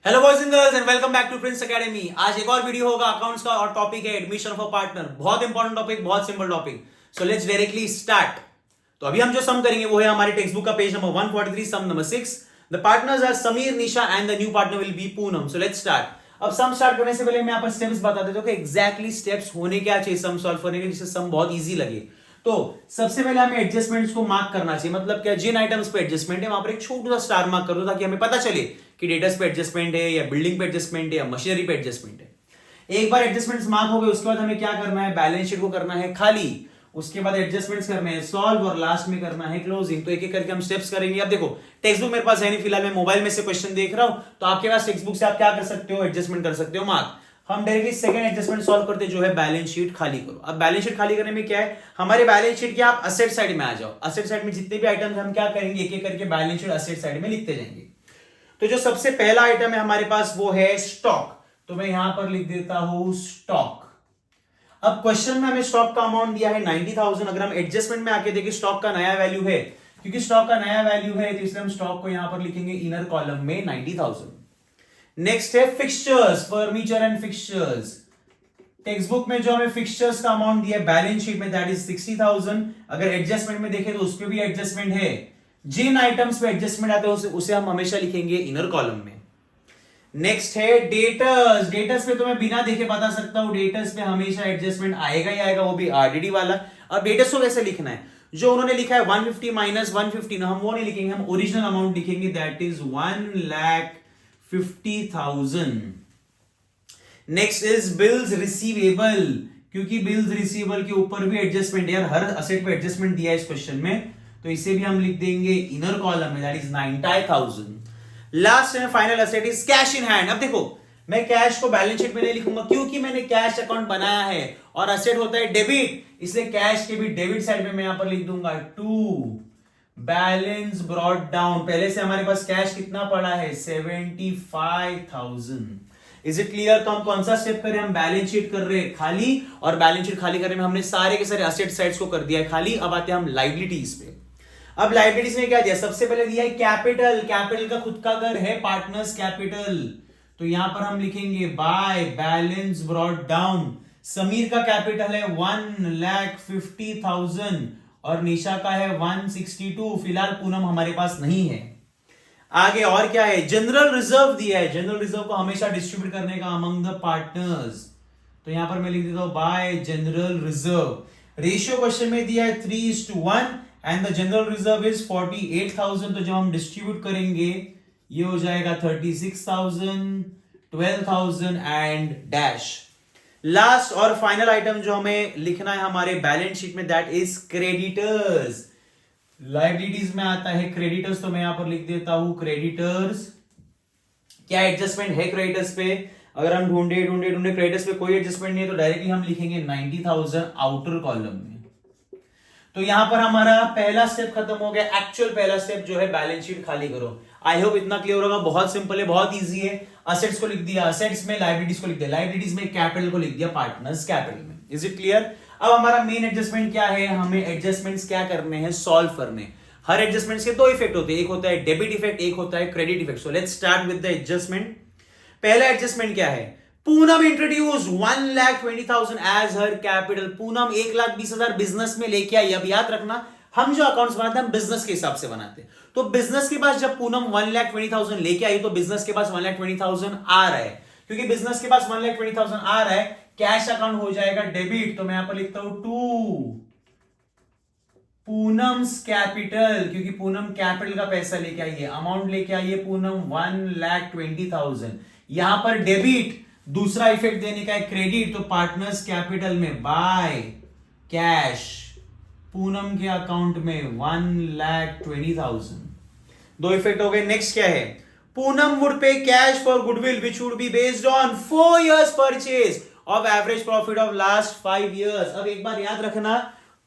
Hello boys and girls and welcome back to Prince Academy. आज एक और video होगा अकाउंट्स का और टॉपिक है एडमिशन ऑफ अ पार्टनर। बहुत इंपॉर्टेंट टॉपिक, बहुत simple topic. So let's directly start. तो अभी हम जो सम करेंगे वो है हमारे टेक्स्ट बुक का page number 143, sum number 6। The partners are Sameer, Nisha and the new partner will be Poonam. So let's start. अब सम स्टार्ट करने से पहले मैं यहाँ पर स्टेप्स बता देता हूँ कि एग्जैक्टली स्टेप्स होने क्या चाहिए सम सॉल्व करने के, जिससे सम बहुत इजी लगे। तो सबसे पहले हमें एडजस्टमेंट्स को मार्क करना चाहिए। मतलब क्या, जिन आइटम्स पे एडजस्टमेंट है वहां पर एक छोटा सा स्टार मार्क कर दो ताकि हमें पता चले कि डेटास पे एडजस्टमेंट है या बिल्डिंग पे एडजस्टमेंट है या मशीनरी पे एडजस्टमेंट है। एक बार एडजस्टमेंट्स मार्क हो गए उसके बाद हमें क्या करना है, बैलेंस शीट को करना है खाली, उसके बाद एडजस्टमेंट्स करने हैं सॉल्व और लास्ट में करना है क्लोजिंग। तो एक एक करके हम स्टेप्स करेंगे। अब देखो टेक्स्ट बुक मेरे पास है नहीं, फिलहाल मैं मोबाइल में से क्वेश्चन देख रहा हूं, तो आपके पास टेक्स्ट बुक से आप क्या कर सकते हो, एडजस्टमेंट कर सकते हो मार्क। हम डायरेक्टली सेकंड एडजस्टमेंट सॉल्व करते जो है बैलेंस शीट खाली करो। अब बैलेंस शीट खाली करने में क्या है, हमारे बैलेंस शीट के आप असेट साइड में आ जाओ। असेट साइड में जितने भी आइटम्स हम क्या करेंगे, एक एक करके बैलेंस शीट असेट साइड में लिखते जाएंगे। तो जो सबसे पहला आइटम है हमारे पास वो है स्टॉक। तो मैं यहां पर लिख देता हूं स्टॉक। अब क्वेश्चन में हमें स्टॉक का अमाउंट दिया है 90,000। अगर हम एडजस्टमेंट में आके देखें स्टॉक का नया वैल्यू है, क्योंकि स्टॉक का नया वैल्यू है तो इसलिए हम स्टॉक को यहां पर लिखेंगे इनर कॉलम में 90,000। नेक्स्ट है fixtures, furniture and fixtures. Text book में जो हमें फिक्सचर्स का अमाउंट दिया है बैलेंस शीट में दैट इज 60,000। अगर एडजस्टमेंट में देखें तो उस पर भी एडजस्टमेंट है। जिन आइटम्स पे एडजस्टमेंट आते हैं उसे हम हमेशा लिखेंगे इनर कॉलम में। नेक्स्ट है डेटर्स। डेटर्स पे तो मैं बिना देखे बता सकता हूं, डेटर्स पे हमेशा एडजस्टमेंट आएगा ही आएगा, वो भी आरडीडी वाला। अब डेटर्स को कैसे लिखना है, जो उन्होंने लिखा है 150 माइनस 150 ना, हम वो नहीं लिखेंगे, हम ओरिजिनल अमाउंट लिखेंगे that is 1,50,000। Next is bills receivable, क्योंकि बिल्स रिसीवेबल के ऊपर भी एडजस्टमेंट है यार, हर असेट पे एडजस्टमेंट दिया है इस क्वेश्चन में, तो इसे भी हम लिख देंगे इनर कॉलम में that is 90,000। Last and final asset is cash in hand. अब देखो मैं कैश को बैलेंस शीट में नहीं लिखूंगा क्योंकि मैंने कैश अकाउंट बनाया है और असेट होता है डेबिट, इसलिए कैश के भी डेबिट साइड में मैं यहां पर लिख दूंगा टू बैलेंस ब्रॉट डाउन। पहले से हमारे पास कैश कितना पड़ा है 75,000। Is it clear. तो हम कौन सा स्टेप करें, हम बैलेंस शीट कर रहे हैं खाली, और बैलेंस शीट खाली करने में हमने सारे के सारे असेट साइड्स को कर दिया है खाली। अब आते हैं हम लाइबिलिटीज पे। अब लाइबिलिटीज में क्या दिया, सबसे पहले दिया है कैपिटल। कैपिटल का खुद का घर है पार्टनर्स कैपिटल, तो यहां पर हम लिखेंगे by balance brought down. Sameer का कैपिटल है 1,50,000 और निशा का है 162। फिलहाल पूनम हमारे पास नहीं है। आगे और क्या है, जनरल रिजर्व दिया है। जनरल रिजर्व को हमेशा डिस्ट्रीब्यूट करने का अमंग द पार्टनर्स, तो यहां पर मैं लिख देता हूं bye general reserve. Ratio question में दिया है 3:1 and the general reserve is 48,000। तो जब हम डिस्ट्रीब्यूट करेंगे ये हो जाएगा 36,000, 12,000 एंड डैश। लास्ट और फाइनल आइटम जो हमें लिखना है हमारे बैलेंस शीट में दैट इज क्रेडिटर्स। लाइबिलिटीज में आता है क्रेडिटर्स, तो मैं यहां पर लिख देता हूं क्रेडिटर्स। क्या एडजस्टमेंट है क्रेडिटर्स पे, अगर हम ढूंढे क्रेडिटर्स पे कोई एडजस्टमेंट नहीं है तो डायरेक्टली हम लिखेंगे 90,000 आउटर कॉलम में। तो यहां पर हमारा पहला स्टेप खत्म हो गया। एक्चुअल पहला स्टेप जो है बैलेंस शीट खाली करो। आई होप इतना क्लियर होगा। बहुत सिंपल है, बहुत इजी है। असेट्स को लिख दिया असेट्स में, लाइबिलिटीज को लिख दिया लाइबिलिटीज में, कैपिटल को लिख दिया पार्टनर्स कैपिटल में। Is it clear. अब हमारा मेन एडजस्टमेंट क्या है, हमें एडजस्टमेंट्स क्या करने हैं, सॉल्व करने। हर एडजस्टमेंट्स के दो इफेक्ट होते हैं, एक होता है डेबिट इफेक्ट, एक होता है credit effect. So let's start with the adjustment. पहला एडजस्टमेंट क्या है, पूनम इंट्रोड्यूस 1,20,000 एज हर कैपिटल। पूनम 1,20,000 बिजनेस में लेके आई। अब याद रखना हम जो अकाउंट्स बनाते हैं हम बिजनेस के हिसाब से बनाते हैं, तो बिजनेस के पास जब पूनम 1,20,000 लेके आई तो बिजनेस के पास 1,20,000 आ रहा है। क्योंकि बिजनेस के पास 1,20,000 आ रहा है, कैश अकाउंट हो जाएगा डेबिट। तो मैं यहां पर लिखता हूं टू पूनम्स कैपिटल, क्योंकि पूनम कैपिटल का पैसा लेके आई है, अमाउंट लेके आई है पूनम 1,20,000। यहां पर डेबिट, दूसरा इफेक्ट देने का है क्रेडिट, तो पार्टनर्स कैपिटल में बाय कैश पूनम के अकाउंट में 1,20,000। दो इफेक्ट हो गए। नेक्स्ट क्या है, पूनम वुड पे cash for goodwill which would be based on 4 years purchase of average profit of last 5 years। अब एक बार याद रखना,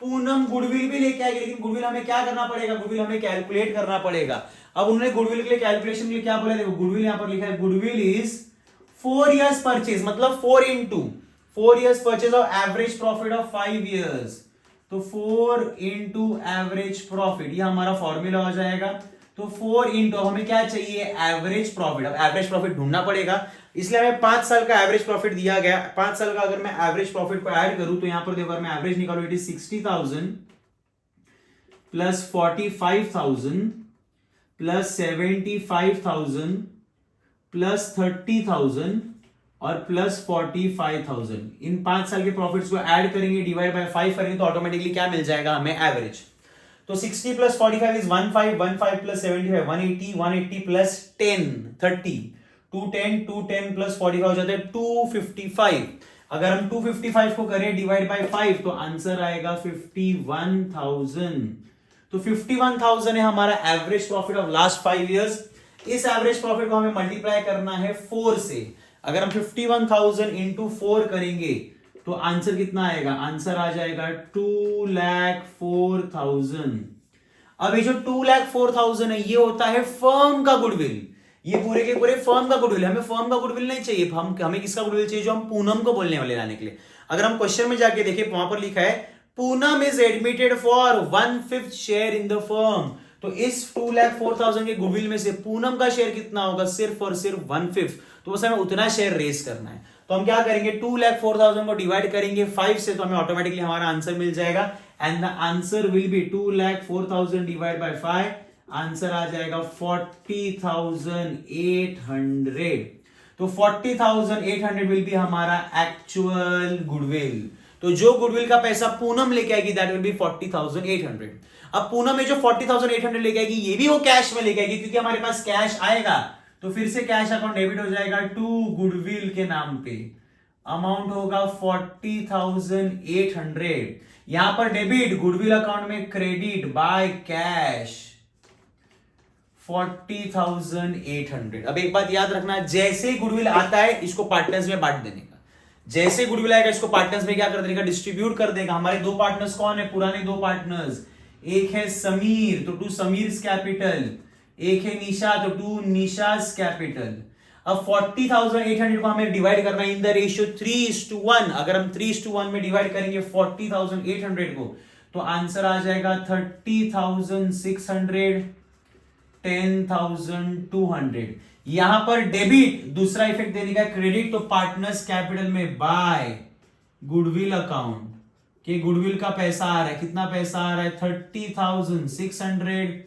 पूनम गुडविल भी लेके आएगी, लेकिन गुडविल हमें क्या करना पड़ेगा, गुडविल हमें कैलकुलेट करना पड़ेगा। अब उन्होंने गुडविल के लिए कैलकुलेशन के लिए क्या बोला, देखो गुडविल यहां पर लिखा है, गुडविल इज 4 years परचेज, मतलब 4 into 4 years purchase of average profit of 5 years। तो 4 into एवरेज प्रॉफिट, ये हमारा फॉर्मूला हो जाएगा। तो 4 इंटू, हमें क्या चाहिए, एवरेज प्रॉफिट। अब एवरेज प्रॉफिट ढूंढना पड़ेगा, इसलिए हमें 5 साल का एवरेज प्रॉफिट दिया गया। 5 साल का अगर मैं एवरेज प्रॉफिट को ऐड करूं तो यहां पर देखो, मैं एवरेज निकालू, it is 60,000 plus 45,000 plus 75,000 plus 30,000 और प्लस 45,000। इन 5 साल के प्रॉफिट्स को ऐड करेंगे, डिवाइड बाय 5 करेंगे, तो ऑटोमेटिकली क्या मिल जाएगा हमें, एवरेज। तो 60 plus 45 is 15 plus 75 180 plus 10 30 210 plus 45 हो जाता है 255। अगर हम 255 को करें डिवाइड बाय 5 तो आंसर आएगा 51,000। तो 51,000 है हमारा average profit of last 5 years. इस एवरेज प्रॉफिट को हमें मल्टीप्लाई करना है 4 से। अगर हम 51,000 इंटू 4 करेंगे तो आंसर कितना आएगा, आंसर आ जाएगा 2,04,000। अब ये जो 2,04,000 है ये होता है फर्म का गुडविल। ये पूरे के पूरे फर्म का गुडविल। हमें फर्म का गुडविल नहीं चाहिए, हमें किसका गुडविल चाहिए, जो हम पूनम को बोलने वाले लाने के लिए। अगर हम क्वेश्चन में जाके देखें, वहां पर लिखा है Poonam is admitted for 1/5 share in the firm. तो इस 2,04,000 के गुडविल में से पूनम का शेयर कितना होगा, सिर्फ और सिर्फ 1/5। तो बस हमें उतना शेयर रेस करना है। तो हम क्या करेंगे, 2,04,000 को डिवाइड करेंगे 5 से, तो हमें ऑटोमेटिकली हमारा आंसर मिल जाएगा। And the answer will be 2,04,000 divide by 5, answer आ जाएगा 40,800। तो 40,800 विल बी हमारा एक्चुअल गुडविल। तो जो गुडविल का पैसा पूनम लेके आएगी दैट विल बी 40,800। अब पूनम में जो 40,800 लेके आएगी ये भी वो कैश में लेके आएगी, क्योंकि हमारे पास कैश आएगा तो फिर से कैश अकाउंट डेबिट हो जाएगा टू गुडविल के नाम पे। अमाउंट होगा 40,800। यहां पर डेबिट, गुडविल अकाउंट में क्रेडिट बाय कैश 40,800। अब एक बात याद रखना, जैसे गुडविल आता है इसको पार्टनर्स में बांट देने का। जैसे गुडविल आएगा इसको पार्टनर्स में क्या कर देगा, डिस्ट्रीब्यूट कर देगा। हमारे 2 पार्टनर्स कौन है, पुराने 2 पार्टनर्स, एक है समीर तो टू समीर्स कैपिटल, एक है निशा तो टू निशाज कैपिटल। अब 40,800 को हमें डिवाइड करना है इन द रेशियो 3:1। अगर हम 3:1 में डिवाइड करेंगे 40,800 को तो आंसर आ जाएगा 30,600 10,200। यहां पर डेबिट, दूसरा इफेक्ट देने का क्रेडिट, तो पार्टनर्स कैपिटल में बाय गुडविल अकाउंट कि गुडविल का पैसा आ रहा है। कितना पैसा आ रहा है, 30,600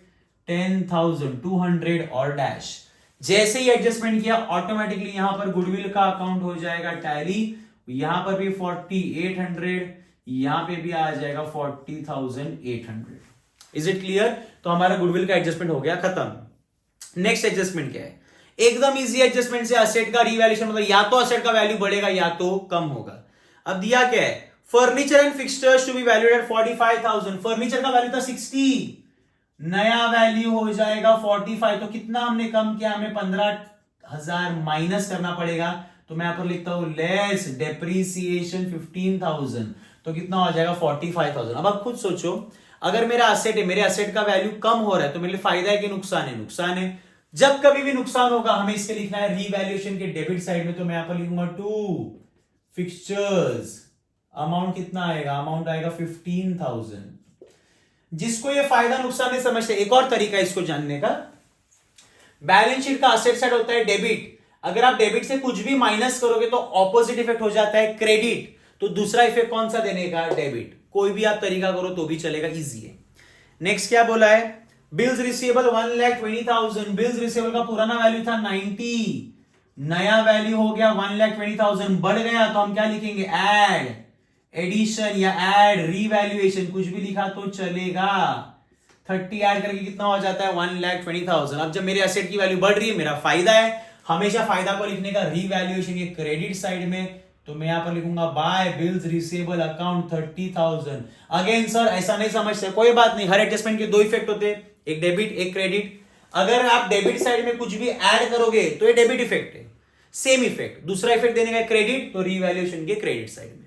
10,200 और डैश। जैसे ही एडजस्टमेंट किया ऑटोमेटिकली यहां पर गुडविल का अकाउंट हो जाएगा टैली। यहां पर भी 40,800, यहां पे भी आ जाएगा 40,800। Is it clear? तो हमारा गुडविल का एडजस्टमेंट हो गया खत्म। नेक्स्ट एडजस्टमेंट क्या है, एकदम इजी एडजस्टमेंट से असेट का रिवैल्यूएशन, मतलब या तो असेट का वैल्यू बढ़ेगा या तो कम होगा। अब दिया क्या है, furniture and fixtures to be valued at 45,000। Furniture का वैल्यू था 60, नया वैल्यू हो जाएगा 45। तो कितना हमने कम किया, हमें 15,000 माइनस करना पड़ेगा। तो मैं यहां पर लिखता हूं लेस डेप्रीसिएशन 15,000, तो कितना हो जाएगा 45,000। अब आप खुद सोचो, अगर मेरा असेट है, मेरे असेट का वैल्यू कम हो रहा है तो मेरे लिए फायदा है कि नुकसान है? नुकसान है। जब कभी भी नुकसान होगा हमें इसके लिखना है रीवैल्यूएशन के डेबिट साइड में। तो मैं यहां पर लिखूंगा टू फिक्सचर्स, अमाउंट कितना आएगा, अमाउंट आएगा 15,000। जिसको ये फायदा नुकसान नहीं समझते, एक और तरीका इसको जानने का, बैलेंस शीट का असेट साइड होता है डेबिट। अगर आप डेबिट से कुछ भी माइनस करोगे तो ऑपोजिट इफेक्ट हो जाता है क्रेडिट। तो दूसरा इफेक्ट कौन सा देने का, डेबिट। कोई भी आप तरीका करो तो भी चलेगा, इजी है। नेक्स्ट क्या बोला है, बिल्स रिसीवेबल 1,20,000। बिल्स रिसीवेबल का पुराना वैल्यू था 90, नया वैल्यू हो गया 1,20,000, बढ़ गया तो हम क्या लिखेंगे, एड, एडिशन या एड रीवैल्यूएशन, कुछ भी लिखा तो चलेगा। 30 ऐड करके कितना हो जाता है 1,20,000। अब जब मेरे असेट की वैल्यू बढ़ रही है, मेरा फायदा है, हमेशा फायदा को लिखने का रीवैल्यूएशन के क्रेडिट साइड में। तो मैं यहां पर लिखूंगा by bills receivable account 30,000। Again sir ऐसा नहीं समझते, कोई बात नहीं, हर एडजस्टमेंट के 2 इफेक्ट होते हैं, एक डेबिट एक क्रेडिट। अगर आप डेबिट साइड में कुछ भी ऐड करोगे तो ये डेबिट इफेक्ट है, सेम इफेक्ट। दूसरा इफेक्ट देने का क्रेडिट, तो रीवैल्यूएशन के क्रेडिट साइड में।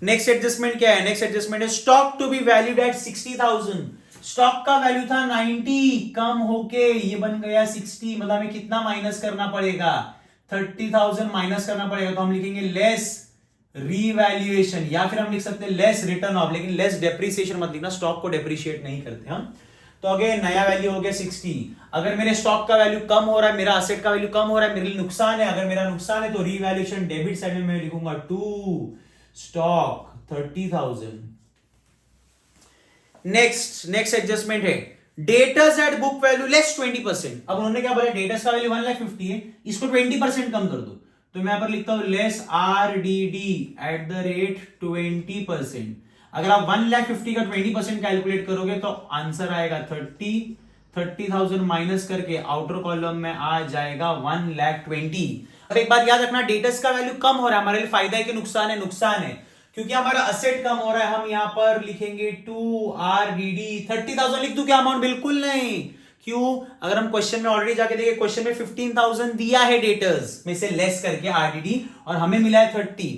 नेक्स्ट एडजस्टमेंट क्या है, नेक्स्ट एडजस्टमेंट है stock to be valued at 60,000। Stock का वैल्यू था 90, कम होके ये बन गया 60, मतलब हमें कितना माइनस करना पड़ेगा, 30,000 माइनस करना पड़ेगा। तो हम लिखेंगे लेस रीवैल्यूएशन, या फिर हम लिख सकते हैं लेस रिटर्न ऑफ, लेकिन लेस डेप्रिसिएशन मत लिखना, स्टॉक को डेप्रिशिएट नहीं करते हम। तो अगेन नया वैल्यू हो गया 60। अगर मेरे स्टॉक का वैल्यू कम हो रहा है, मेरा असेट का वैल्यू कम हो रहा है, मेरे लिए नुकसान है। अगर मेरा नुकसान है तो रीवैल्यूएशन डेबिट साइड में मैं लिखूंगा टू स्टॉक 30,000। नेक्स्ट एडजस्टमेंट है debtors at book value less 20%। अब उन्होंने क्या बोला, डेटर्स का वैल्यू 1,50,000 है, इसको 20% कम कर दो। तो मैं यहां पर लिखता हूं less RDD at the rate 20%। अगर आप 1,50,000 का 20% कैलकुलेट करोगे तो आंसर आएगा 30,000 माइनस करके आउटर कॉलम में आ जाएगा 1,20,000। अब एक बात याद रखना, डेटर्स का वैल्यू कम हो रहा है, हमारे लिए फायदा है कि नुकसान है? नुकसान है, क्योंकि हमारा असेट कम हो रहा है। हम यहां पर लिखेंगे 2RDD 30,000 लिख दूं क्या अमाउंट? बिल्कुल नहीं। क्यों? अगर हम क्वेश्चन में ऑलरेडी जाके देखें, क्वेश्चन में 15,000 दिया है डेटर्स में से लेस करके RDD, और हमें मिला है 30।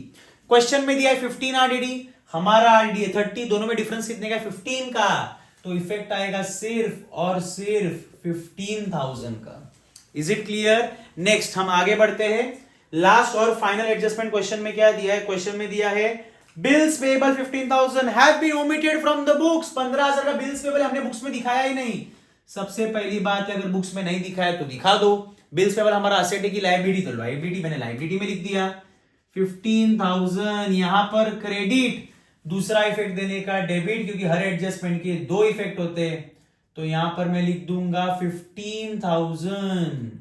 क्वेश्चन में दिया है 15 RDD, हमारा RDD है 30, दोनों में डिफरेंस कितने का? 15 का। तो इफेक्ट आएगा सिर्फ और सिर्फ 15,000 का। Is it clear? नेक्स्ट हम आगे बढ़ते हैं। लास्ट और फाइनल एडजस्टमेंट क्वेश्चन में क्या दिया है? क्वेश्चन में दिया है bills payable 15,000 have been omitted from the books. 15,000 का बिल्स पेबल हमने बुक्स में दिखाया ही नहीं। सबसे पहली बात है, अगर बुक्स में नहीं दिखाया तो दिखा दो। बिल्स पेबल हमारा असेट है कि लायबिलिटी? तो लायबिलिटी, मैंने लायबिलिटी में लिख दिया 15,000। यहां पर क्रेडिट, दूसरा इफेक्ट देने का डेबिट, क्योंकि हर एडजस्टमेंट के दो इफेक्ट होते हैं। तो यहां पर मैं लिख दूंगा 15,000।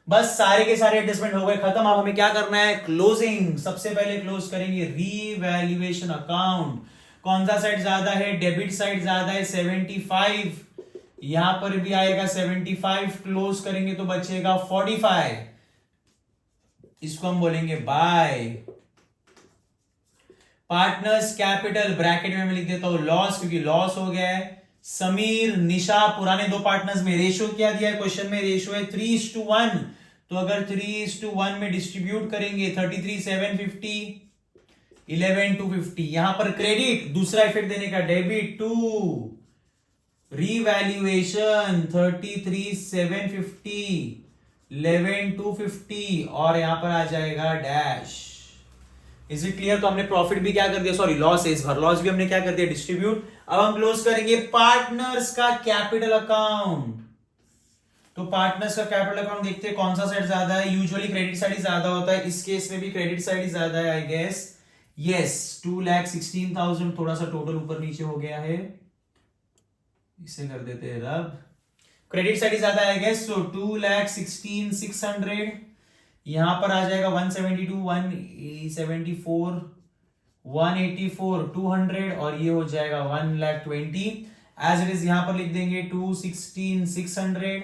बस सारे के सारे एडजस्टमेंट हो गए, खत्म। अब हमें क्या करना है? क्लोजिंग। सबसे पहले क्लोज करेंगे रीवैल्यूएशन अकाउंट। कौन सा साइड ज्यादा है? डेबिट साइड ज्यादा है 75, यहां पर भी आएगा 75। क्लोज करेंगे तो बचेगा 45, इसको हम बोलेंगे बाय। पार्टनर्स कैपिटल ब्रैकेट में मैं लिख देता हूं लॉस, क्योंकि लॉस हो गया है। समीर निशा, पुराने दो पार्टनर्स में रेशियो क्या दिया है? क्वेश्चन में रेशियो है 3:1। तो अगर 3:1 में डिस्ट्रीब्यूट करेंगे 33,750, 11,250। यहां पर क्रेडिट, दूसरा इफेक्ट देने का डेबिट, टू रीवैल्यूएशन 33,750, 11,250, और यहां पर आ जाएगा डैश। Is it clear? तो हमने प्रॉफिट भी क्या कर दिया, सॉरी लॉस है इस बार, लॉस भी हमने क्या कर दिया? डिस्ट्रीब्यूट। अब हम क्लोज करेंगे पार्टनर्स का कैपिटल अकाउंट। तो पार्टनर्स का कैपिटल अकाउंट देखते हैं कौन सा साइड ज्यादा है। यूजुअली क्रेडिट साइड ही ज्यादा होता है, इस केस में भी क्रेडिट साइड ही ज्यादा है आई गेस। यस, 2,16,000, थोड़ा सा टोटल ऊपर नीचे हो गया है, इसे कर देते हैं रब। क्रेडिट साइड ही ज्यादा है आई गेस। सो 2,16,600, यहां पर आ जाएगा 172, 174, 184, 200, और ये हो जाएगा 1,20,000। एज इट इज यहां पर लिख देंगे 216,600,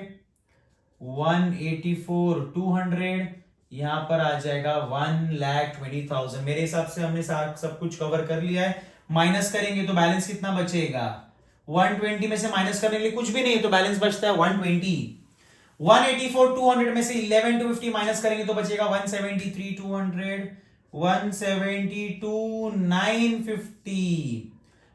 184, 200, यहां पर आ जाएगा 1,20,000। मेरे हिसाब से हमने सब कुछ कवर कर लिया है। माइनस करेंगे तो बैलेंस कितना बचेगा? 120 में से माइनस करने के लिए कुछ भी नहीं है, तो बैलेंस बचता है 120। 184, 200 में से 11,250 माइनस करेंगे तो बचेगा 173, 200, 172, 950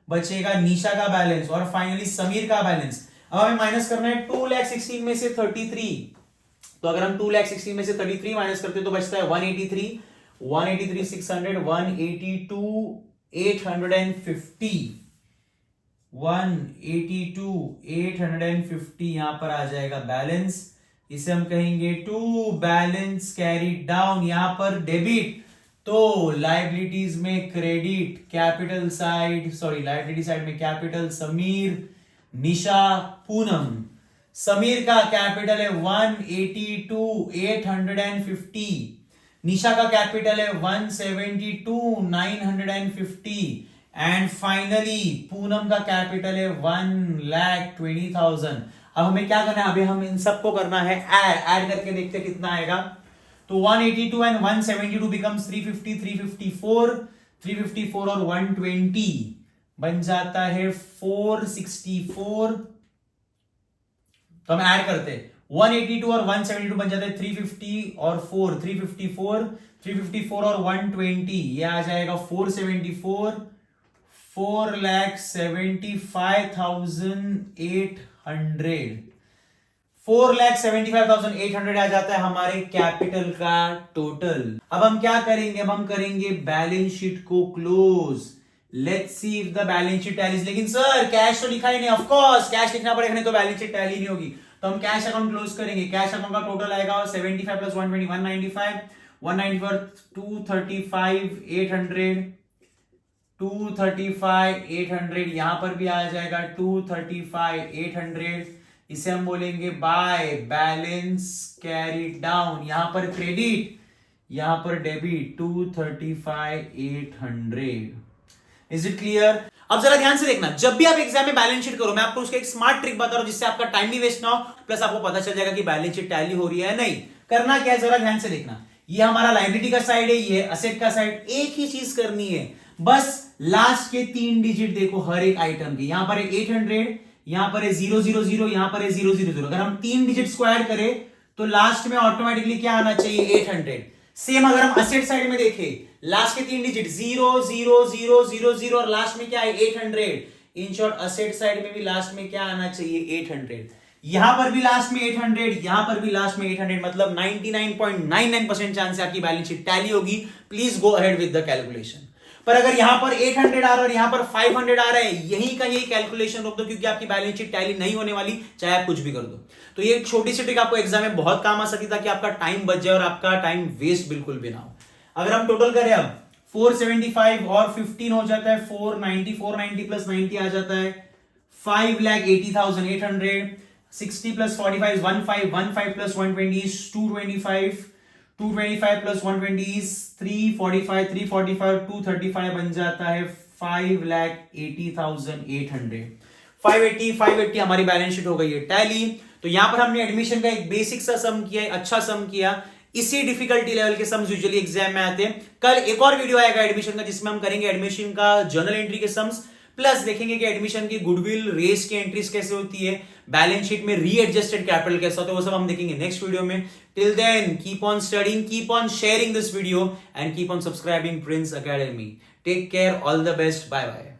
बचेगा निशा का बैलेंस, और फाइनली समीर का बैलेंस। अब हमें माइनस करना है 2,16,000 में से 33। तो अगर हम 2,16,000 में से 33 माइनस करते तो बचता है 183, 183,600, 182,850, 182,850 यहां पर आ जाएगा बैलेंस। इसे हम कहेंगे टू बैलेंस कैरी डाउन। यहां पर डेबिट, तो लाइबिलिटीज में credit, capital side, sorry liability side में कैपिटल समीर, निशा, पूनम। समीर का कैपिटल है 182,850, निशा का कैपिटल है 172,950, एंड फाइनली पूनम का कैपिटल है 1,20,000। अब हमें क्या करना है? अभी हम इन सबको करना है ऐड करके देखते हैं कितना आएगा। तो 182 एंड 172 बिकम्स 350, 354 और 120 बन जाता है 464। तो हम ऐड करते हैं 182 और 172 बन जाता है 350 और 4, 354 और 120, ये आ जाएगा 474, 4,75,800, 4,75,800 आ जाता है हमारे कैपिटल का टोटल। अब हम क्या करेंगे? अब हम करेंगे बैलेंस शीट को close. Let's see if the balance sheet tally, लेकिन सर कैश तो लिखा ही नहीं, ऑफ कोर्स कैश लिखना पड़ेगा, नहीं तो बैलेंस शीट टैली नहीं होगी। तो हम कैश अकाउंट क्लोज करेंगे। कैश अकाउंट का टोटल आएगा 75 प्लस 120 195, 194 235 800, 235 800, यहां पर भी आ जाएगा 235 800। इसे हम बोलेंगे बाय बैलेंस कैरी डाउन, यहां पर क्रेडिट, यहां पर डेबिट 235 800। Is it clear? अब जरा ध्यान से देखना, जब भी आप एग्जाम में बैलेंस शीट करो, मैं आपको उसका एक स्मार्ट ट्रिक बता रहा हूं जिससे आपका टाइम भी वेस्ट ना हो, प्लस आपको पता चल जाएगा कि बैलेंस शीट टैली हो रही है नहीं। करना क्या है, जरा ध्यान से देखना। ये हमारा लायबिलिटी का साइड है, ये असेट का साइड। एक ही चीज करनी है, बस लास्ट के 3 डिजिट देखो हर एक आइटम के। यहां पर है 800, यहां पर है 000, यहां पर है 000। अगर हम 3 डिजिट स्क्वायर करें तो लास्ट में ऑटोमेटिकली क्या आना चाहिए, 800। सेम अगर हम असेट साइड में देखें, लास्ट के 3 डिजिट 00000 और लास्ट में क्या है 800। इन शॉर्ट असेट साइड में भी लास्ट में क्या आना चाहिए 800। यहां पर भी लास्ट में 800, यहां पर भी लास्ट में 800, मतलब 99.99% चांस है आपकी बैलेंस शीट टैली होगी। Please go ahead with the calculation. पर अगर यहां पर 800 आ रहा है और यहां पर 500 आ रहा है, यही का यही कैलकुलेशन रोक दो, क्योंकि आपकी बैलेंस शीट टैली नहीं होने वाली, चाहे आप कुछ भी कर दो। तो ये एक छोटी सी ट्रिक आपको एग्जाम में बहुत काम आ सकती है, ताकि आपका टाइम बच जाए और आपका टाइम वेस्ट बिल्कुल भी ना हो। अगर हम टोटल करें अब 475 और 15 हो जाता है 490, 490 प्लस 90 आ जाता है 5,80,800। 60 plus 45 15 plus 120 is 225, 225 plus 120 is 345, 345 235 बन जाता है 5,80,800। 580 हमारी बैलेंस शीट हो गई है टैली। तो यहां पर हमने एडमिशन का एक बेसिक सा सम किया है, अच्छा सम किया। इसी डिफिकल्टी लेवल के सम्स यूजुअली एग्जाम में आते हैं। कल एक और वीडियो आएगा एडमिशन का, जिसमें हम करेंगे एडमिशन का जर्नल एंट्री के सम्स, प्लस देखेंगे कि एडमिशन की गुडविल रेस की एंट्रीज कैसे होती है, बैलेंस शीट में रीएडजस्टेड कैपिटल कैसा होता है, वो सब हम देखेंगे नेक्स्ट वीडियो में। Till then keep on studying, keep on sharing this video and keep on subscribing Prince Academy. Take care, all the best, bye bye.